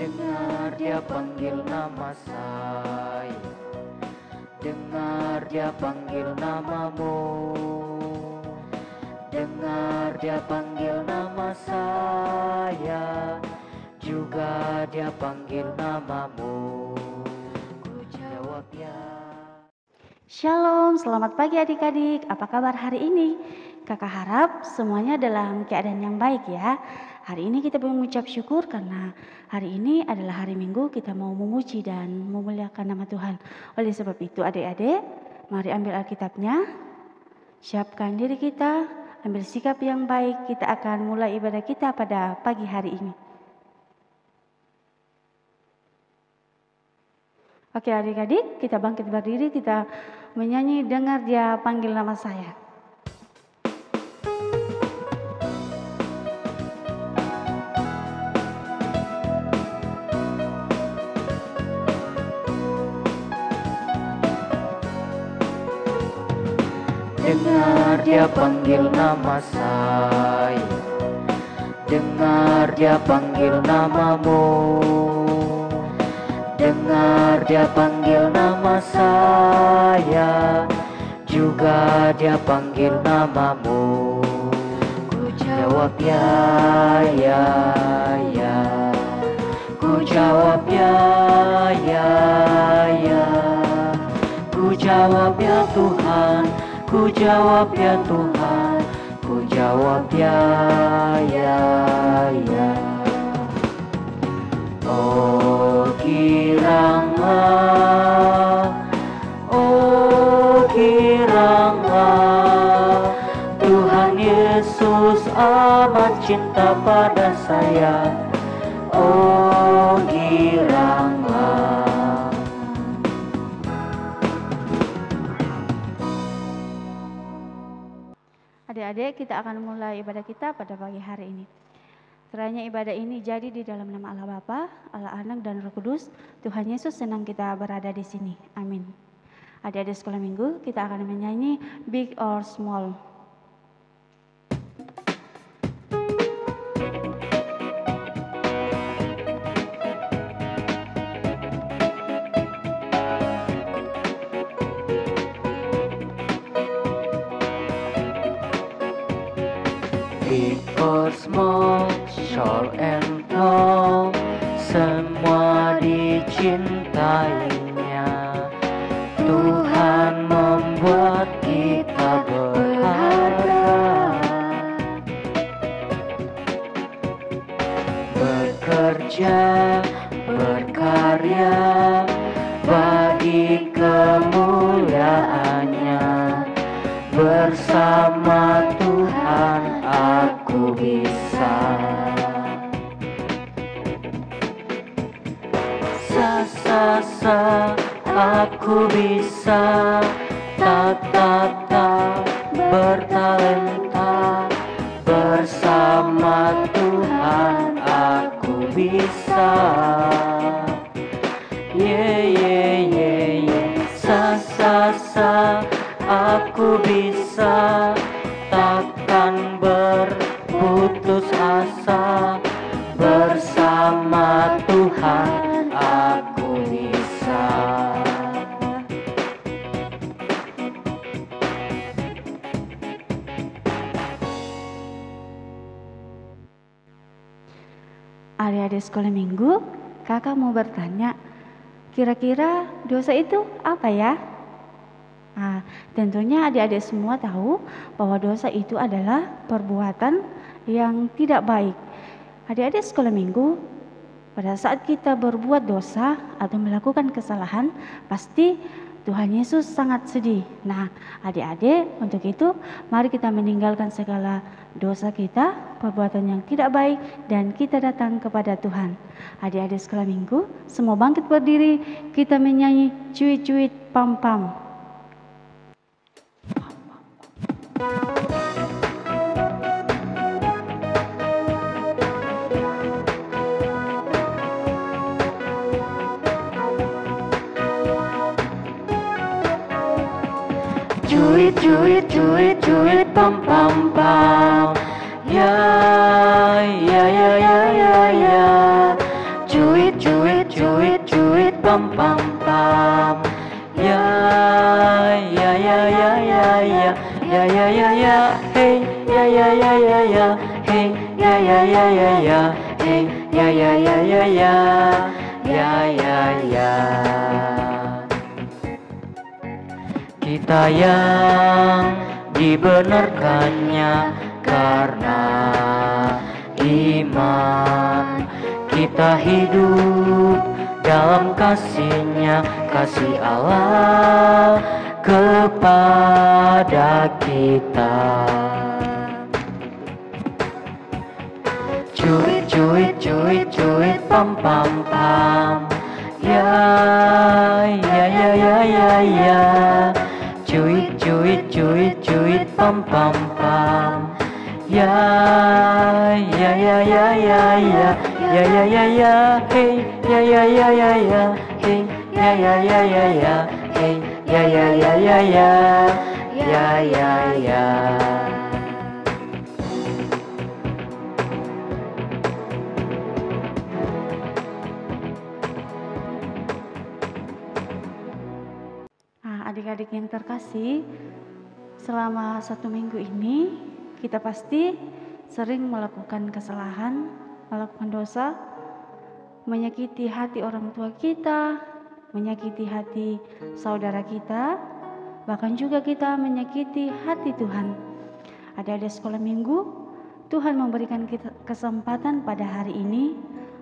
Dengar dia panggil nama saya, dengar dia panggil namamu, dengar dia panggil nama saya, juga dia panggil namamu. Ku jawab ya. Shalom, selamat pagi adik-adik. Apa kabar hari ini? Kakak harap semuanya dalam keadaan yang baik ya. Hari ini kita mengucap syukur karena hari ini adalah hari Minggu, kita mau memuji dan memuliakan nama Tuhan. Oleh sebab itu adik-adik, mari ambil Alkitabnya, siapkan diri kita, ambil sikap yang baik. Kita akan mulai ibadah kita pada pagi hari ini. Oke adik-adik, kita bangkit berdiri, kita menyanyi dengar dia panggil nama saya. Dengar dia panggil nama saya, dengar dia panggil namamu, dengar dia panggil nama saya, juga dia panggil namamu. Ku jawab ya, ya, ya. Ku jawab ya, ya, ya. Ku jawab ya Tuhan, ku jawab ya Tuhan, ku jawab ya, ya, ya. Oh kiranya Tuhan Yesus amat cinta pada saya. Oh kiranya. Adik-adik, kita akan mulai ibadah kita pada pagi hari ini. Kiranya ibadah ini jadi di dalam nama Allah Bapa, Allah Anak dan Roh Kudus. Tuhan Yesus senang kita berada di sini. Amin. Adik-adik sekolah minggu, kita akan menyanyi Big or Small. Big or small, short and tall, semua dicintainya. Tuhan membuat kita berharga, bekerja, berkarya bagi kemuliaannya. Bersama Tuhan aku bisa. Sa aku bisa. Ta bertalenta. Bersama Tuhan aku bisa. Sa aku bisa. Takkan berputus asa. Bersama Tuhan aku bisa. Adik-adik sekolah minggu, kakak mau bertanya, kira-kira dosa itu apa ya? Nah, tentunya adik-adik semua tahu bahwa dosa itu adalah perbuatan yang tidak baik. Adik-adik sekolah minggu, pada saat kita berbuat dosa atau melakukan kesalahan, pasti Tuhan Yesus sangat sedih. Nah, adik-adik, untuk itu mari kita meninggalkan segala dosa kita, perbuatan yang tidak baik, dan kita datang kepada Tuhan. Adik-adik sekolah minggu, semua bangkit berdiri, kita menyanyi cuit-cuit pam-pam. Cuit, cuit, cuit, cuit, pam, pam, pam. Ya, ya, ya, ya, ya, ya. Cuit, cuit cuit pam pam pam. Ya ya ya ya ya ya ya ya ya ya hey ya ya ya ya ya hey ya ya ya ya ya hey ya ya ya ya ya ya ya ya. Kita yang dibenarkannya karena iman, kita hidup dalam kasih-Nya, kasih Allah kepada kita. Cuit cuit cuit cuit pam pam pam. Ya ya ya ya ya ya. Cuit cuit cuit cuit pam pam pam. Ya ya ya ya ya ya ya ya ya ya hey ya ya ya ya ya hey ya ya ya ya ya hey ya ya ya ya ya ya ya ya. Adik-adik yang terkasih, selama 1 minggu ini kita pasti sering melakukan kesalahan, melakukan dosa, menyakiti hati orang tua kita, menyakiti hati saudara kita, bahkan juga kita menyakiti hati Tuhan. Adik-adik sekolah minggu, Tuhan memberikan kita kesempatan pada hari ini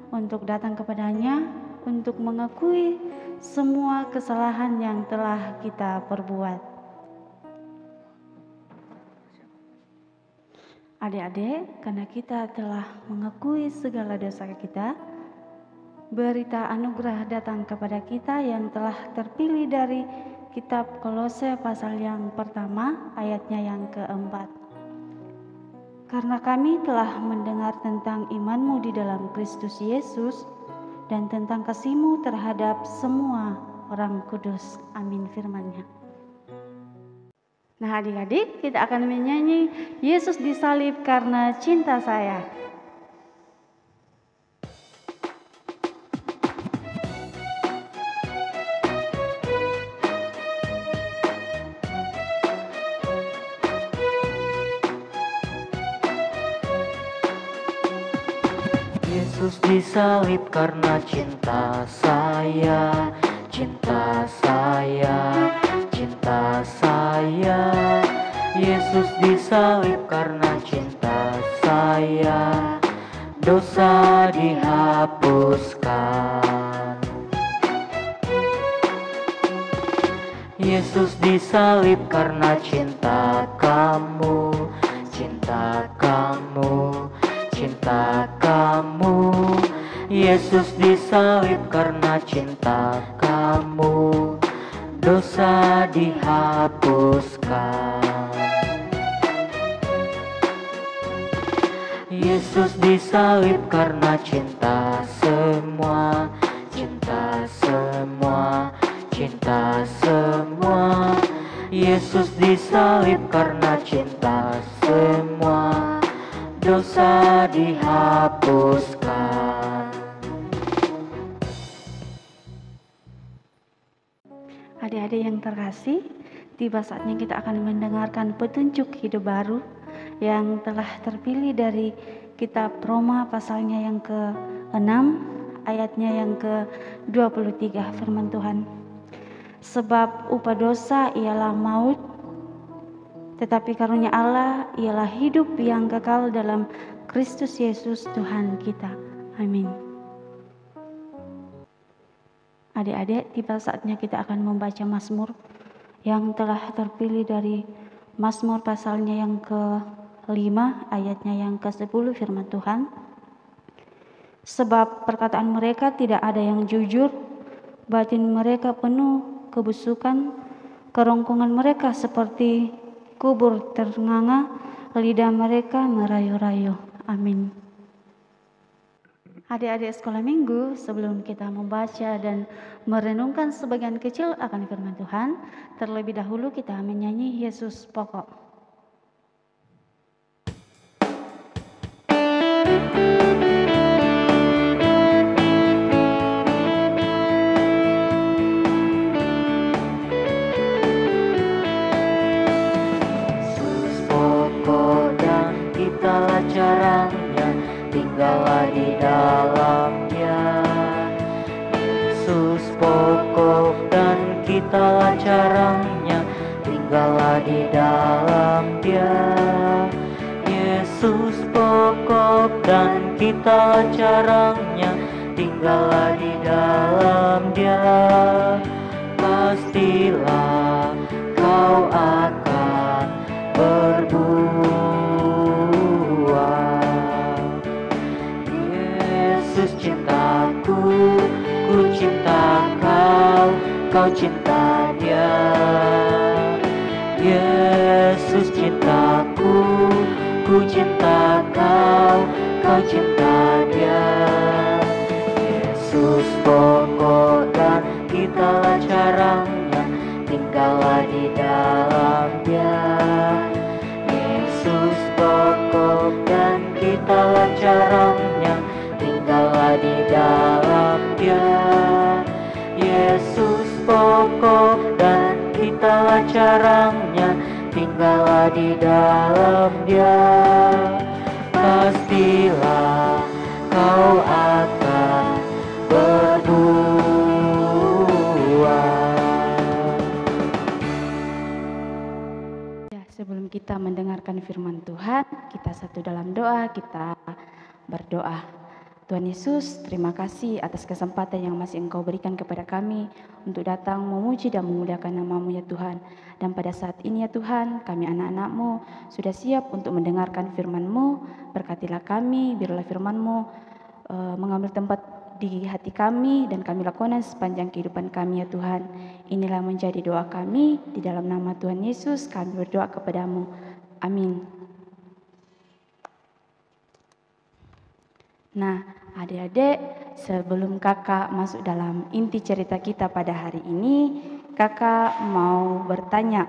untuk datang kepadanya, untuk mengakui semua kesalahan yang telah kita perbuat. Adik-adik, karena kita telah mengakui segala dosa kita, berita anugerah datang kepada kita yang telah terpilih dari kitab Kolose pasal yang pertama, ayatnya yang keempat. Karena kami telah mendengar tentang imanmu di dalam Kristus Yesus dan tentang kasih-Mu terhadap semua orang kudus. Amin firman-Nya. Nah adik-adik, kita akan menyanyi Yesus disalib karena cinta saya. Yesus disalib karena cinta saya, cinta saya, cinta saya. Yesus disalib karena cinta saya, dosa dihapuskan. Yesus disalib karena cinta kamu, cinta kamu, cinta kamu. Yesus disalib karena cinta kamu, dosa dihapuskan. Yesus disalib karena cinta semua, cinta semua, cinta semua. Yesus disalib karena cinta semua, dosa dihapuskan. Adik-adik yang terkasih, tiba saatnya kita akan mendengarkan petunjuk hidup baru yang telah terpilih dari kitab Roma pasalnya yang ke-6, ayatnya yang ke-23, firman Tuhan. Sebab upah dosa ialah maut, tetapi karunia Allah ialah hidup yang kekal dalam Kristus Yesus Tuhan kita. Amin. Adik-adik, tiba saatnya kita akan membaca Mazmur yang telah terpilih dari Mazmur pasalnya yang ke-5, ayatnya yang ke-10, firman Tuhan. Sebab perkataan mereka tidak ada yang jujur, batin mereka penuh kebusukan, kerongkongan mereka seperti kubur ternganga, lidah mereka merayu-rayu. Amin. Adik-adik sekolah minggu, sebelum kita membaca dan merenungkan sebagian kecil akan firman Tuhan, terlebih dahulu kita menyanyi Yesus Pokok. Yesus pokok dan kitalah carangnya, tinggallah di dalam Dia. Yesus pokok dan kitalah carangnya, tinggallah di dalam Dia. Pastilah kau akan berbuah. Yesus cintaku, ku cinta kau, kau cinta Dia. Yesus cintaku, ku cinta kau, kau cinta Dia. Yesus pokok dan kitalah carangnya, tinggallah di dalam Dia. Yesus pokok dan kitalah carangnya, tinggallah di dalam Dia. Yesus pokok dan kitalah carangnya, tinggallah di dalam Dia. Pastilah kau akan berbuah. Ya, sebelum kita mendengarkan firman Tuhan, kita satu dalam doa, kita berdoa. Tuhan Yesus, terima kasih atas kesempatan yang masih Engkau berikan kepada kami untuk datang memuji dan memuliakan nama-Mu ya Tuhan. Dan pada saat ini ya Tuhan, kami anak-anak-Mu sudah siap untuk mendengarkan firman-Mu. Berkatilah kami, biarlah firman-Mu mengambil tempat di hati kami dan kami lakukan sepanjang kehidupan kami ya Tuhan. Inilah menjadi doa kami, di dalam nama Tuhan Yesus kami berdoa kepadamu. Amin. Nah, adik-adik, sebelum kakak masuk dalam inti cerita kita pada hari ini, kakak mau bertanya,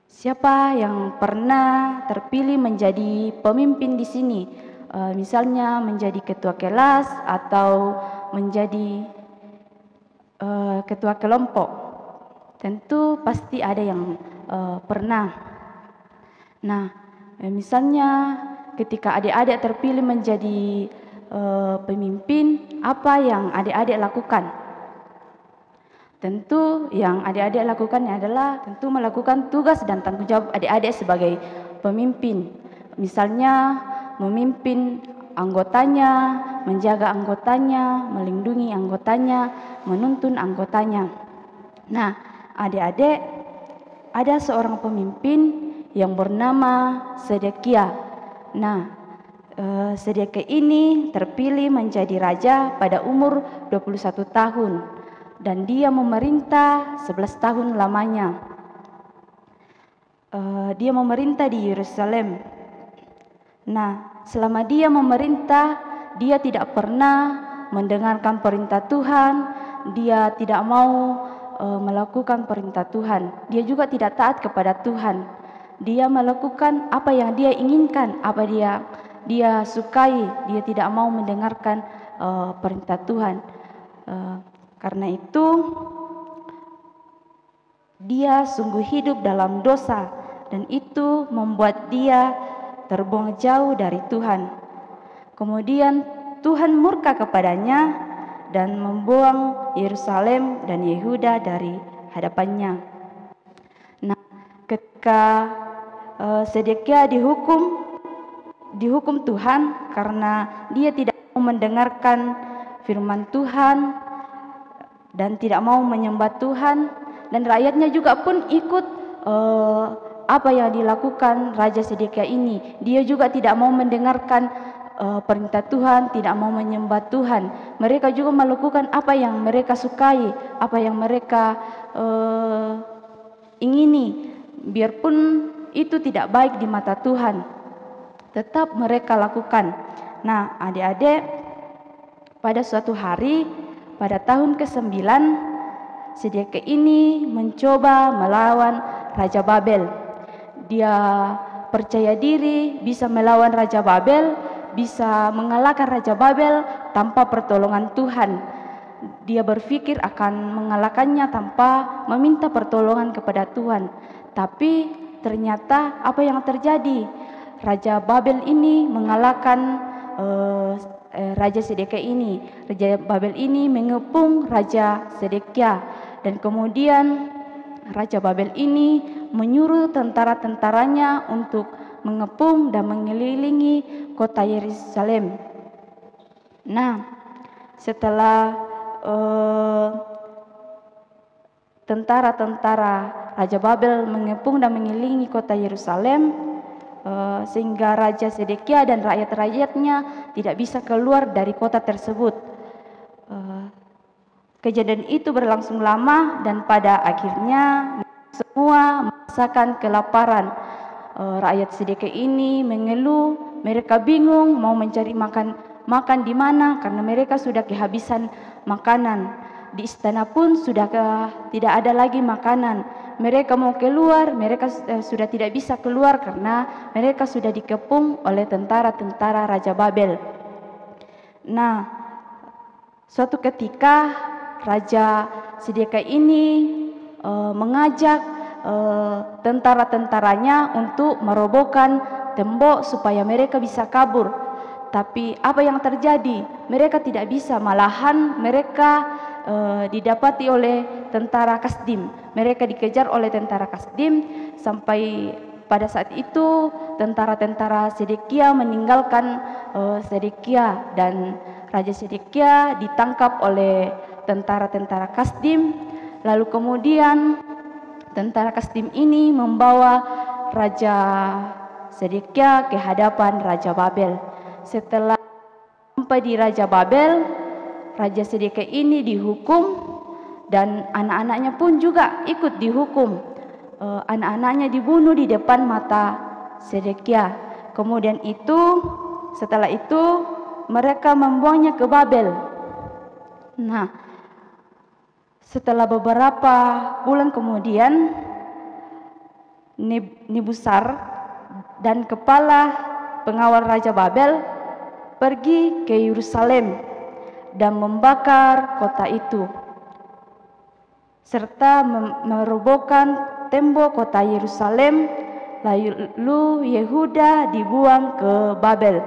siapa yang pernah terpilih menjadi pemimpin di sini? Misalnya menjadi ketua kelas atau menjadi ketua kelompok. Tentu pasti ada yang pernah. Nah, misalnya ketika adik-adik terpilih menjadi pemimpin, apa yang adik-adik lakukan? Tentu yang adik-adik lakukan adalah tentu melakukan tugas dan tanggung jawab adik-adik sebagai pemimpin. Misalnya memimpin anggotanya, menjaga anggotanya, melindungi anggotanya, menuntun anggotanya. Nah, adik-adik, ada seorang pemimpin yang bernama Sedekia. Nah, Sedekia ini terpilih menjadi raja pada umur 21 tahun dan dia memerintah 11 tahun lamanya. Dia memerintah di Yerusalem. Nah, selama dia memerintah, dia tidak pernah mendengarkan perintah Tuhan, dia tidak mau melakukan perintah Tuhan. Dia juga tidak taat kepada Tuhan. Dia melakukan apa yang dia inginkan, apa dia sukai. Dia tidak mau mendengarkan perintah Tuhan. Karena itu dia sungguh hidup dalam dosa dan itu membuat dia terbuang jauh dari Tuhan. Kemudian Tuhan murka kepadanya dan membuang Yerusalem dan Yehuda dari hadapannya. Nah, ketika Sedekia dihukum Tuhan karena dia tidak mau mendengarkan firman Tuhan dan tidak mau menyembah Tuhan, dan rakyatnya juga pun ikut apa yang dilakukan Raja Sedekia ini. Dia juga tidak mau mendengarkan perintah Tuhan, tidak mau menyembah Tuhan. Mereka juga melakukan apa yang mereka sukai, apa yang mereka ingini. Biarpun itu tidak baik di mata Tuhan, tetap mereka lakukan. Nah, adik-adik, pada suatu hari, pada tahun ke-9, Sedekia ini mencoba melawan Raja Babel. Dia percaya diri bisa melawan Raja Babel, bisa mengalahkan Raja Babel tanpa pertolongan Tuhan. Dia berpikir akan mengalahkannya tanpa meminta pertolongan kepada Tuhan. Tapi ternyata apa yang terjadi? Raja Babel ini mengalahkan Raja Sedekia ini. Raja Babel ini mengepung Raja Sedekia, dan kemudian Raja Babel ini menyuruh tentara-tentaranya untuk mengepung dan mengelilingi kota Yerusalem. Nah, setelah tentara-tentara Raja Babel mengepung dan mengelilingi kota Yerusalem, sehingga Raja Sedekia dan rakyat-rakyatnya tidak bisa keluar dari kota tersebut. Kejadian itu berlangsung lama dan pada akhirnya semua merasakan kelaparan. Rakyat Sedekia ini mengeluh, mereka bingung mau mencari makan di mana karena mereka sudah kehabisan makanan. Di istana pun sudah tidak ada lagi makanan. Mereka mau keluar, mereka sudah tidak bisa keluar karena mereka sudah dikepung oleh tentara-tentara Raja Babel. Nah, suatu ketika Raja Sedekia ini mengajak tentara-tentaranya untuk merobohkan tembok supaya mereka bisa kabur. Tapi apa yang terjadi? Mereka tidak bisa, malahan mereka didapati oleh tentara Kasdim. Mereka dikejar oleh tentara Kasdim sampai pada saat itu tentara-tentara Sedekia meninggalkan Sedekia, dan Raja Sedekia ditangkap oleh tentara-tentara Kasdim. Lalu kemudian tentara Kasdim ini membawa Raja Sedekia ke hadapan Raja Babel. Setelah sampai di Raja Babel, Raja Sedekia ini dihukum dan anak-anaknya pun juga ikut dihukum. Anak-anaknya dibunuh di depan mata Sedekia. Kemudian setelah itu mereka membuangnya ke Babel. Nah, setelah beberapa bulan kemudian Nebusar dan kepala pengawal Raja Babel pergi ke Yerusalem dan membakar kota itu, serta merobohkan tembok kota Yerusalem. Lalu Yehuda dibuang ke Babel,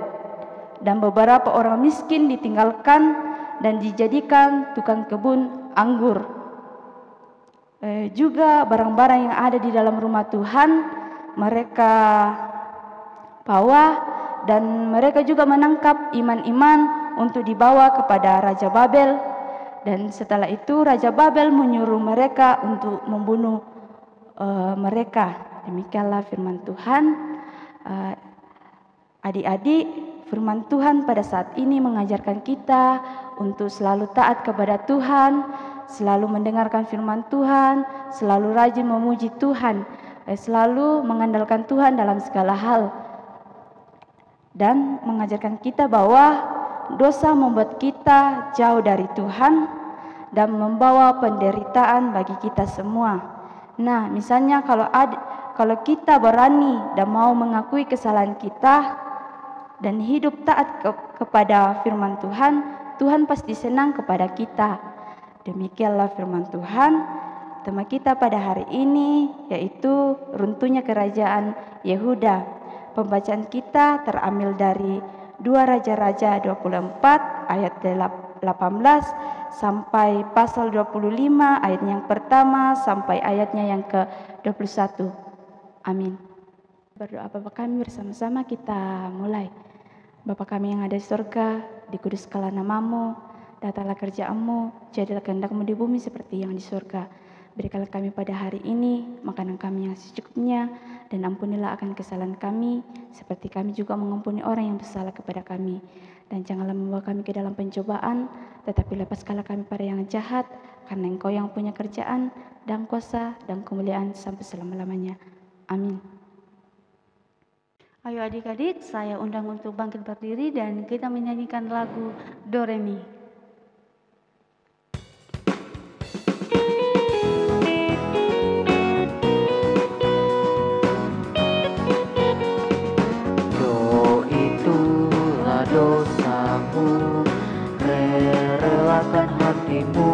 dan beberapa orang miskin ditinggalkan dan dijadikan tukang kebun anggur. Juga barang-barang yang ada di dalam rumah Tuhan mereka bawa, dan mereka juga menangkap iman-iman untuk dibawa kepada Raja Babel. Dan setelah itu Raja Babel menyuruh mereka untuk membunuh mereka. Demikianlah firman Tuhan. Adik-adik, firman Tuhan pada saat ini mengajarkan kita untuk selalu taat kepada Tuhan, selalu mendengarkan firman Tuhan, selalu rajin memuji Tuhan, selalu mengandalkan Tuhan dalam segala hal, dan mengajarkan kita bahwa dosa membuat kita jauh dari Tuhan dan membawa penderitaan bagi kita semua. Nah, misalnya kalau kita berani dan mau mengakui kesalahan kita dan hidup taat kepada firman Tuhan, Tuhan pasti senang kepada kita. Demikianlah firman Tuhan. Tema kita pada hari ini yaitu runtuhnya kerajaan Yehuda. Pembacaan kita terambil dari 2 Raja-Raja 24 ayat 18 sampai pasal 25 ayat yang pertama sampai ayatnya yang ke-21. Amin. Berdoa Bapa kami bersama-sama, kita mulai. Bapa kami yang ada di surga, dikuduskanlah namamu, datanglah kerjaanmu, jadilah kehendak-Mu di bumi seperti yang di surga. Berikanlah kami pada hari ini makanan kami yang secukupnya, dan ampunilah akan kesalahan kami, seperti kami juga mengampuni orang yang bersalah kepada kami. Dan janganlah membawa kami ke dalam pencobaan, tetapi lepaskanlah kami pada yang jahat, karena Engkau yang punya kerjaan, dan kuasa, dan kemuliaan sampai selama-lamanya. Amin. Ayo adik-adik, saya undang untuk bangkit berdiri dan kita menyanyikan lagu Do Re Mi. Do itulah dosamu, relakan hatimu,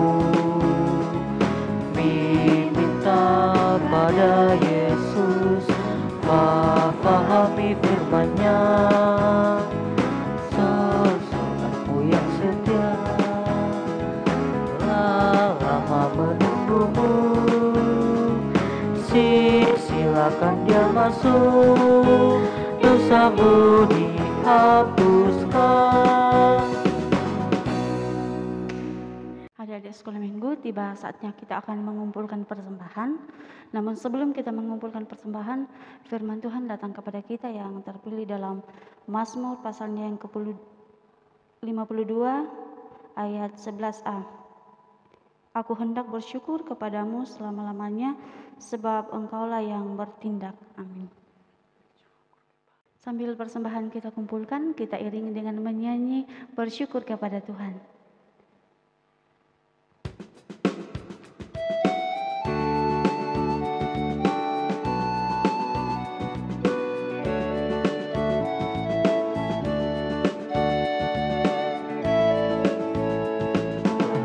minta pada Yesus, pahami firman-Nya. Sesuatu biarkan dia masuk, dosamu dihapuskan. Adik-adik sekolah minggu, tiba saatnya kita akan mengumpulkan persembahan. Namun sebelum kita mengumpulkan persembahan, firman Tuhan datang kepada kita yang terpilih dalam Mazmur pasalnya yang ke-52 ayat 11a. Aku hendak bersyukur kepadamu selama-lamanya, sebab engkaulah yang bertindak. Amin. Sambil persembahan kita kumpulkan, kita iringi dengan menyanyi bersyukur kepada Tuhan.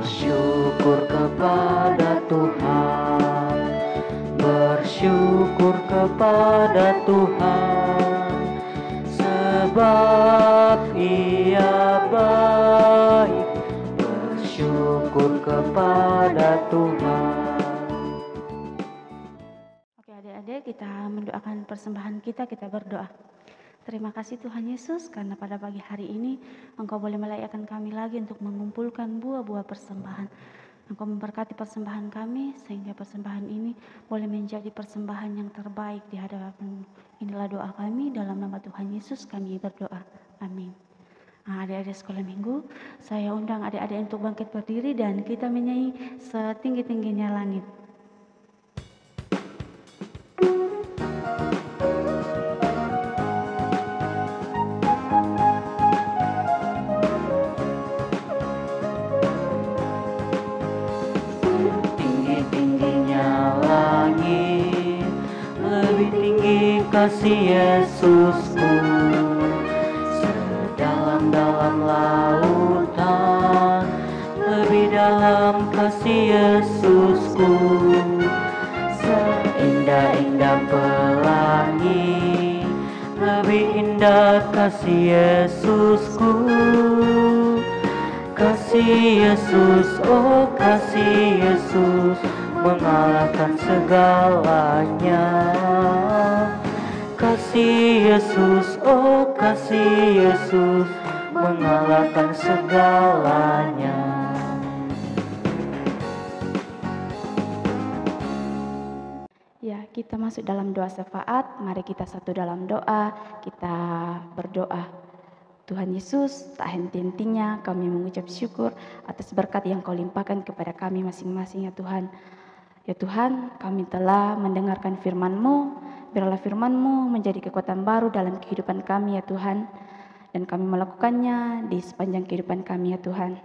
Bersyukur kepada Tuhan, bersyukur kepada Tuhan, sebab Ia baik. Bersyukur kepada Tuhan. Oke adik-adik, kita mendoakan persembahan kita berdoa. Terima kasih Tuhan Yesus karena pada pagi hari ini Engkau boleh melayakkan kami lagi untuk mengumpulkan buah-buah persembahan. Engkau memberkati persembahan kami sehingga persembahan ini boleh menjadi persembahan yang terbaik di hadapan-Mu. Inilah doa kami dalam nama Tuhan Yesus kami berdoa. Amin. Nah, adik-adik sekolah minggu, saya undang adik-adik untuk bangkit berdiri dan kita menyanyi setinggi-tingginya langit. Kasih Yesusku, sedalam-dalam lautan, lebih dalam kasih Yesusku, seindah-indah pelangi, lebih indah kasih Yesusku. Kasih Yesus, oh kasih Yesus, mengalahkan segalanya. Kasih Yesus, oh kasih Yesus, mengalahkan segalanya. Ya, kita masuk dalam doa syafaat. Mari kita satu dalam doa, kita berdoa. Tuhan Yesus, tak henti-hentinya kami mengucap syukur atas berkat yang Kau limpahkan kepada kami masing-masing ya Tuhan. Ya Tuhan, kami telah mendengarkan firman-Mu. Biarlah firman-Mu menjadi kekuatan baru dalam kehidupan kami ya Tuhan. Dan kami melakukannya di sepanjang kehidupan kami ya Tuhan.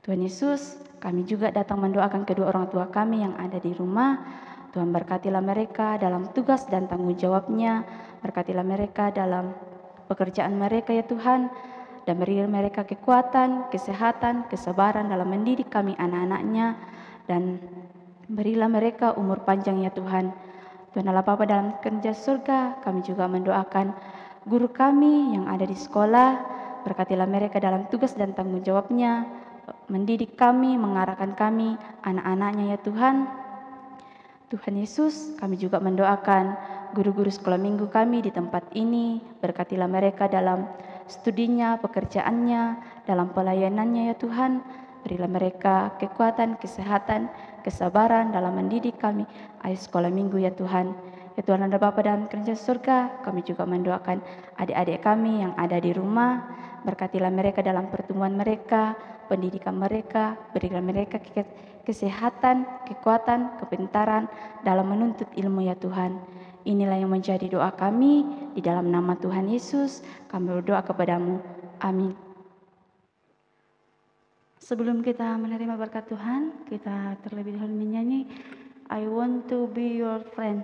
Tuhan Yesus, kami juga datang mendoakan kedua orang tua kami yang ada di rumah. Tuhan berkatilah mereka dalam tugas dan tanggung jawabnya. Berkatilah mereka dalam pekerjaan mereka ya Tuhan. Dan berilah mereka kekuatan, kesehatan, kesabaran dalam mendidik kami anak-anaknya. Dan berilah mereka umur panjang ya Tuhan. Tuhan Allah Bapa dalam kerja surga, kami juga mendoakan guru kami yang ada di sekolah. Berkatilah mereka dalam tugas dan tanggung jawabnya, mendidik kami, mengarahkan kami, anak-anaknya ya Tuhan. Tuhan Yesus, kami juga mendoakan guru-guru sekolah minggu kami di tempat ini. Berkatilah mereka dalam studinya, pekerjaannya, dalam pelayanannya ya Tuhan. Berilah mereka kekuatan, kesehatan, kesabaran dalam mendidik kami ayat sekolah minggu ya Tuhan. Ya Tuhan Allah Bapa dalam kerja surga, kami juga mendoakan adik-adik kami yang ada di rumah. Berkatilah mereka dalam pertumbuhan mereka, pendidikan mereka. Berilah mereka kesehatan, kekuatan, kepintaran dalam menuntut ilmu ya Tuhan. Inilah yang menjadi doa kami di dalam nama Tuhan Yesus. Kami berdoa kepadamu. Amin. Sebelum kita menerima berkat Tuhan, kita terlebih dahulu menyanyi I want to be your friend.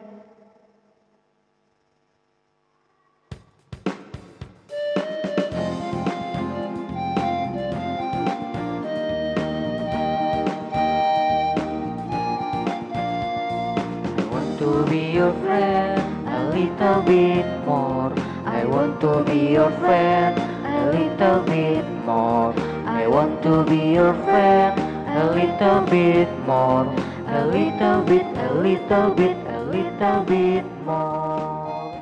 I want to be your friend a little bit more. I want to be your friend a little bit more. I want to be your friend a little bit more. A little bit, a little bit, a Little bit more.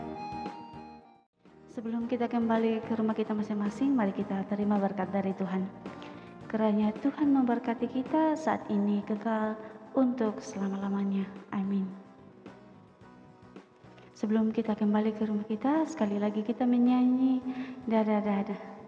Sebelum kita kembali ke rumah kita masing-masing, mari kita terima berkat dari Tuhan. Kiranya Tuhan memberkati kita saat ini kekal untuk selama-lamanya. Amin. Sebelum kita kembali ke rumah kita, sekali lagi kita menyanyi dada dada.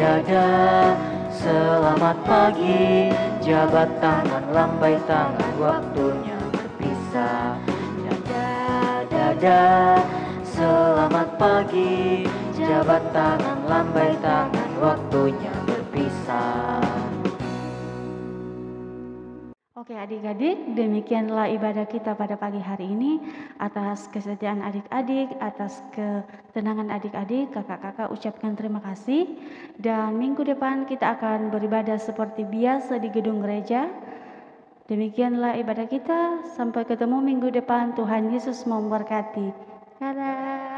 Dada, selamat pagi, jabat tangan, lambai tangan, waktunya berpisah. Dada, selamat pagi, jabat tangan, lambai tangan, waktunya berpisah. Oke adik-adik, demikianlah ibadah kita pada pagi hari ini. Atas kesetiaan adik-adik, atas ketenangan adik-adik, kakak-kakak ucapkan terima kasih. Dan minggu depan kita akan beribadah seperti biasa di gedung gereja. Demikianlah ibadah kita, sampai ketemu minggu depan. Tuhan Yesus memberkati. Dadah.